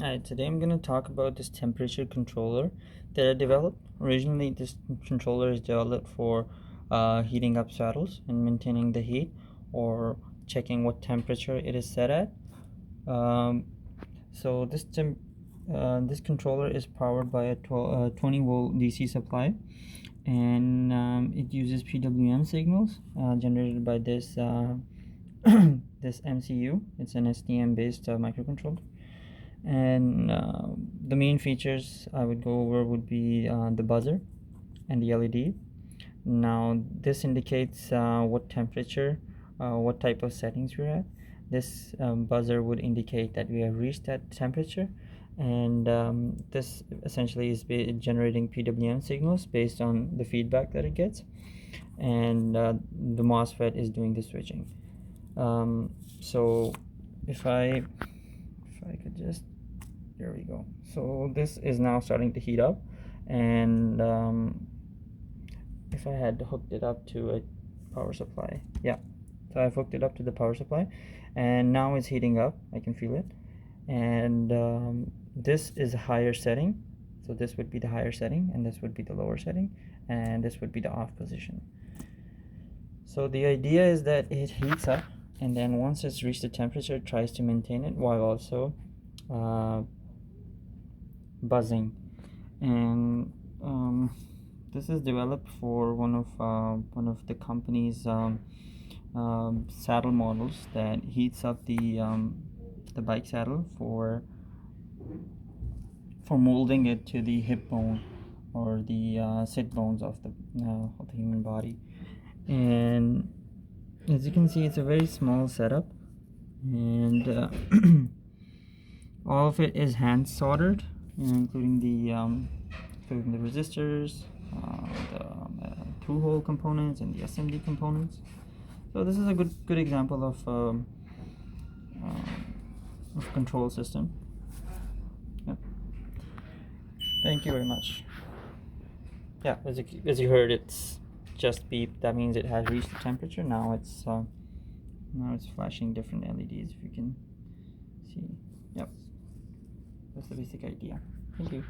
Alright, today I'm going to talk about this temperature controller that I developed. Originally, this controller is developed for heating up saddles and maintaining the heat, or checking what temperature it is set at. Um, so this controller is powered by a 20-volt DC supply, and it uses PWM signals generated by this this MCU. It's an STM based microcontroller. And the main features I would go over would be the buzzer and the LED. Now this indicates what temperature, what type of settings we're at. This buzzer would indicate that we have reached that temperature, and this essentially is generating PWM signals based on the feedback that it gets, and the MOSFET is doing the switching. So if I could just, there we go. So this is now starting to heat up, and if I had hooked it up to a power supply, yeah, so I've hooked it up to the power supply, and now it's heating up. I can feel it, and this is a higher setting, so this would be the higher setting, and this would be the lower setting, and this would be the off position. So the idea is that it heats up, and then once it's reached the temperature, it tries to maintain it while also buzzing. And this is developed for one of the company's saddle models that heats up the bike saddle for molding it to the hip bone or the sit bones of the human body. And as you can see, it's a very small setup, and all of it is hand soldered, including the resistors, the through-hole components, and the SMD components. So this is a good example of control system. Yep. Thank you very much. Yeah, as you heard, it's just beep. That means it has reached the temperature. Now it's flashing different LEDs. If you can see. Yep. That's the basic idea. Thank you.